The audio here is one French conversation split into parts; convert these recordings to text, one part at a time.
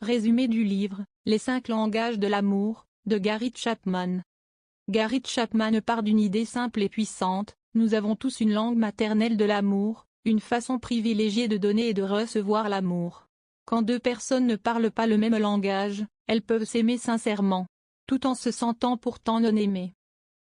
Résumé du livre « Les 5 langages de l'amour » de Gary Chapman. Gary Chapman part d'une idée simple et puissante: nous avons tous une langue maternelle de l'amour, une façon privilégiée de donner et de recevoir l'amour. Quand deux personnes ne parlent pas le même langage, elles peuvent s'aimer sincèrement, tout en se sentant pourtant non aimées.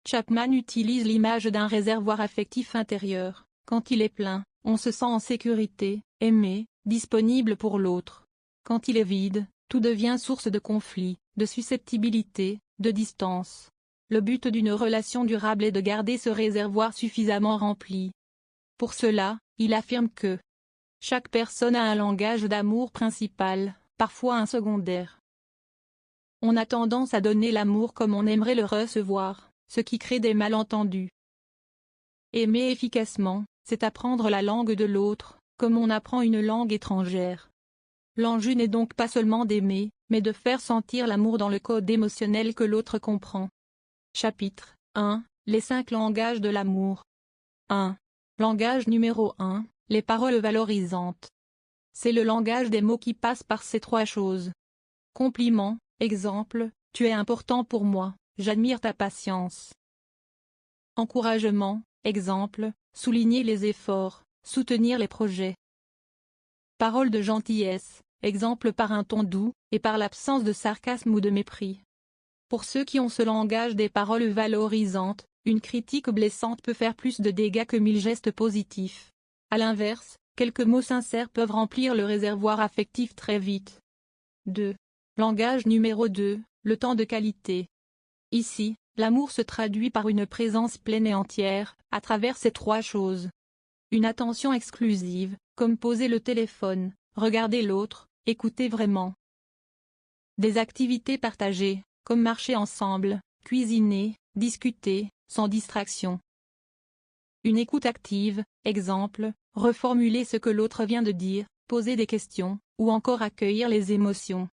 Chapman utilise l'image d'un réservoir affectif intérieur. Quand il est plein, on se sent en sécurité, aimé, disponible pour l'autre. Quand il est vide, tout devient source de conflit, de susceptibilité, de distance. Le but d'une relation durable est de garder ce réservoir suffisamment rempli. Pour cela, il affirme que chaque personne a un langage d'amour principal, parfois un secondaire. On a tendance à donner l'amour comme on aimerait le recevoir, ce qui crée des malentendus. Aimer efficacement, c'est apprendre la langue de l'autre, comme on apprend une langue étrangère. L'enjeu n'est donc pas seulement d'aimer, mais de faire sentir l'amour dans le code émotionnel que l'autre comprend. Chapitre 1 – Les 5 langages de l'amour. 1. Langage numéro 1 – Les paroles valorisantes. C'est le langage des mots qui passe par ces 3 choses. Compliment, exemple, tu es important pour moi, j'admire ta patience. Encouragement, exemple, souligner les efforts, soutenir les projets. Paroles de gentillesse, exemple par un ton doux, et par l'absence de sarcasme ou de mépris. Pour ceux qui ont ce langage des paroles valorisantes, une critique blessante peut faire plus de dégâts que 1000 gestes positifs. À l'inverse, quelques mots sincères peuvent remplir le réservoir affectif très vite. 2. Langage numéro 2, le temps de qualité. Ici, l'amour se traduit par une présence pleine et entière, à travers ces 3 choses. Une attention exclusive, comme poser le téléphone, regarder l'autre, écouter vraiment. Des activités partagées, comme marcher ensemble, cuisiner, discuter, sans distraction. Une écoute active, exemple, reformuler ce que l'autre vient de dire, poser des questions, ou encore accueillir les émotions.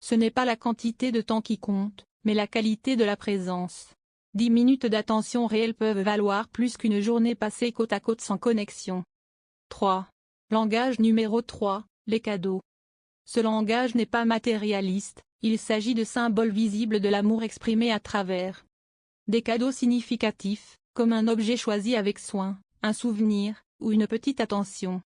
Ce n'est pas la quantité de temps qui compte, mais la qualité de la présence. 10 minutes d'attention réelle peuvent valoir plus qu'une journée passée côte à côte sans connexion. 3. Langage numéro 3, les cadeaux. Ce langage n'est pas matérialiste, il s'agit de symboles visibles de l'amour exprimé à travers des cadeaux significatifs, comme un objet choisi avec soin, un souvenir, ou une petite attention.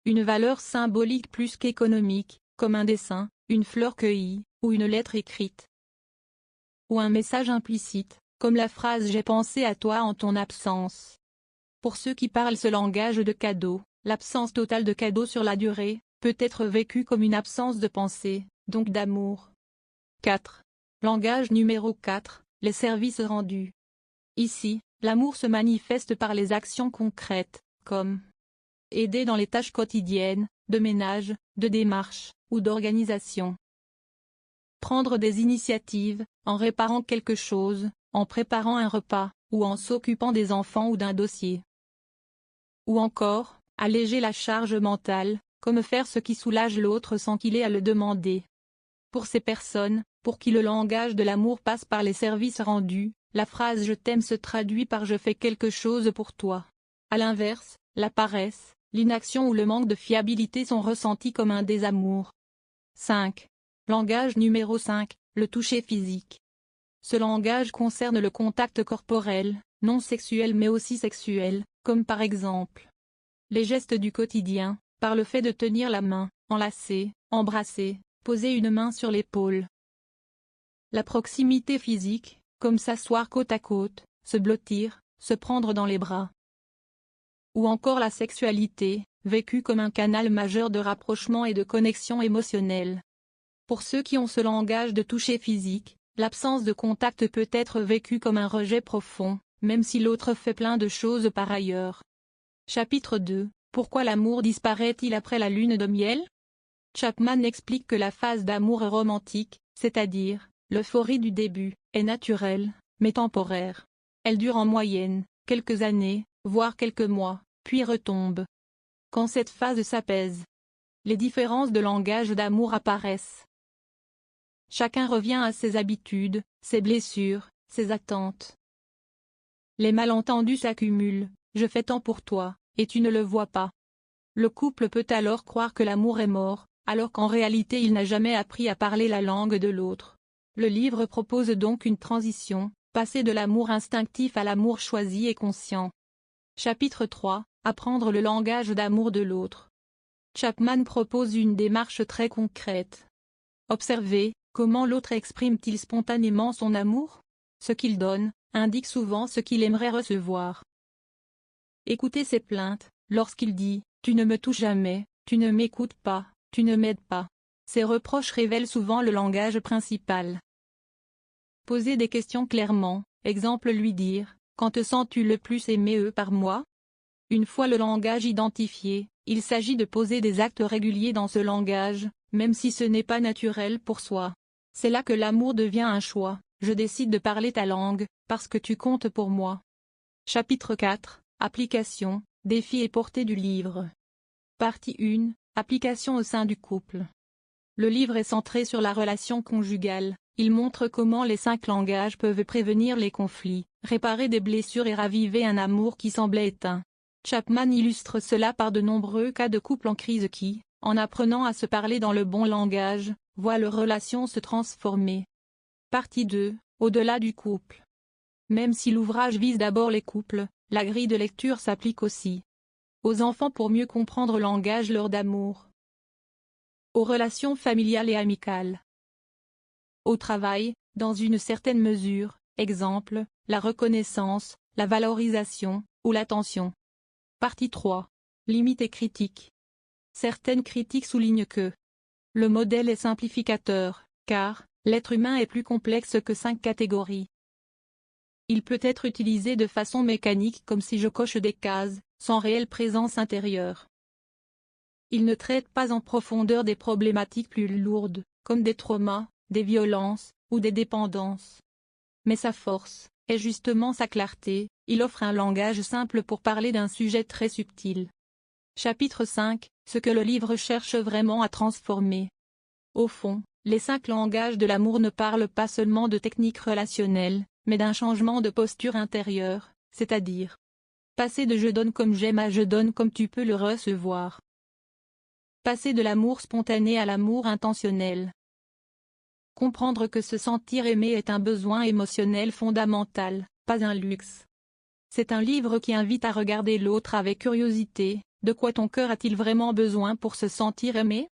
Une valeur symbolique plus qu'économique, comme un dessin, une fleur cueillie, ou une lettre écrite. Ou un message implicite, comme la phrase « J'ai pensé à toi en ton absence ». Pour ceux qui parlent ce langage de cadeaux, l'absence totale de cadeaux sur la durée peut être vécue comme une absence de pensée, donc d'amour. 4. Langage numéro 4, les services rendus. Ici, l'amour se manifeste par les actions concrètes, comme aider dans les tâches quotidiennes, de ménage, de démarche, ou d'organisation. Prendre des initiatives, en réparant quelque chose, en préparant un repas, ou en s'occupant des enfants ou d'un dossier. Ou encore, alléger la charge mentale, comme faire ce qui soulage l'autre sans qu'il ait à le demander. Pour ces personnes, pour qui le langage de l'amour passe par les services rendus, la phrase « je t'aime » se traduit par « je fais quelque chose pour toi ». À l'inverse, la paresse, l'inaction ou le manque de fiabilité sont ressentis comme un désamour. 5. Langage numéro 5, le toucher physique. Ce langage concerne le contact corporel, non sexuel mais aussi sexuel, comme par exemple les gestes du quotidien, par le fait de tenir la main, enlacer, embrasser, poser une main sur l'épaule. La proximité physique, comme s'asseoir côte à côte, se blottir, se prendre dans les bras. Ou encore la sexualité, vécue comme un canal majeur de rapprochement et de connexion émotionnelle. Pour ceux qui ont ce langage de toucher physique, l'absence de contact peut être vécue comme un rejet profond, même si l'autre fait plein de choses par ailleurs. Chapitre 2 – Pourquoi l'amour disparaît-il après la lune de miel? Chapman explique que la phase d'amour romantique, c'est-à-dire l'euphorie du début, est naturelle, mais temporaire. Elle dure en moyenne quelques années, voire quelques mois, puis retombe. Quand cette phase s'apaise, les différences de langage d'amour apparaissent. Chacun revient à ses habitudes, ses blessures, ses attentes. Les malentendus s'accumulent, je fais tant pour toi, et tu ne le vois pas. Le couple peut alors croire que l'amour est mort, alors qu'en réalité il n'a jamais appris à parler la langue de l'autre. Le livre propose donc une transition, passer de l'amour instinctif à l'amour choisi et conscient. Chapitre 3 – Apprendre le langage d'amour de l'autre. Chapman propose une démarche très concrète. Observer, comment l'autre exprime-t-il spontanément son amour? Ce qu'il donne, indique souvent ce qu'il aimerait recevoir. Écoutez ses plaintes, lorsqu'il dit « Tu ne me touches jamais, tu ne m'écoutes pas, tu ne m'aides pas ». Ces reproches révèlent souvent le langage principal. Poser des questions clairement, exemple lui dire « Quand te sens-tu le plus aimé par moi ?» Une fois le langage identifié, il s'agit de poser des actes réguliers dans ce langage, même si ce n'est pas naturel pour soi. C'est là que l'amour devient un choix. Je décide de parler ta langue, parce que tu comptes pour moi. Chapitre 4 – Application, défis et portée du livre. Partie 1 – Application au sein du couple. Le livre est centré sur la relation conjugale. Il montre comment les 5 langages peuvent prévenir les conflits, réparer des blessures et raviver un amour qui semblait éteint. Chapman illustre cela par de nombreux cas de couples en crise qui, en apprenant à se parler dans le bon langage, voient leurs relations se transformer. Partie 2 – Au-delà du couple. Même si l'ouvrage vise d'abord les couples, la grille de lecture s'applique aussi aux enfants pour mieux comprendre le langage leur d'amour, aux relations familiales et amicales, au travail, dans une certaine mesure, exemple, la reconnaissance, la valorisation, ou l'attention. Partie 3 – Limites et critiques. Certaines critiques soulignent que le modèle est simplificateur, car l'être humain est plus complexe que 5 catégories. Il peut être utilisé de façon mécanique comme si je coche des cases, sans réelle présence intérieure. Il ne traite pas en profondeur des problématiques plus lourdes, comme des traumas, des violences, ou des dépendances. Mais sa force est justement sa clarté, il offre un langage simple pour parler d'un sujet très subtil. Chapitre 5 – Ce que le livre cherche vraiment à transformer. Au fond, les 5 langages de l'amour ne parlent pas seulement de techniques relationnelles, mais d'un changement de posture intérieure, c'est-à-dire passer de « je donne comme j'aime » à « je donne comme tu peux le recevoir ». Passer de l'amour spontané à l'amour intentionnel. Comprendre que se sentir aimé est un besoin émotionnel fondamental, pas un luxe. C'est un livre qui invite à regarder l'autre avec curiosité. De quoi ton cœur a-t-il vraiment besoin pour se sentir aimé?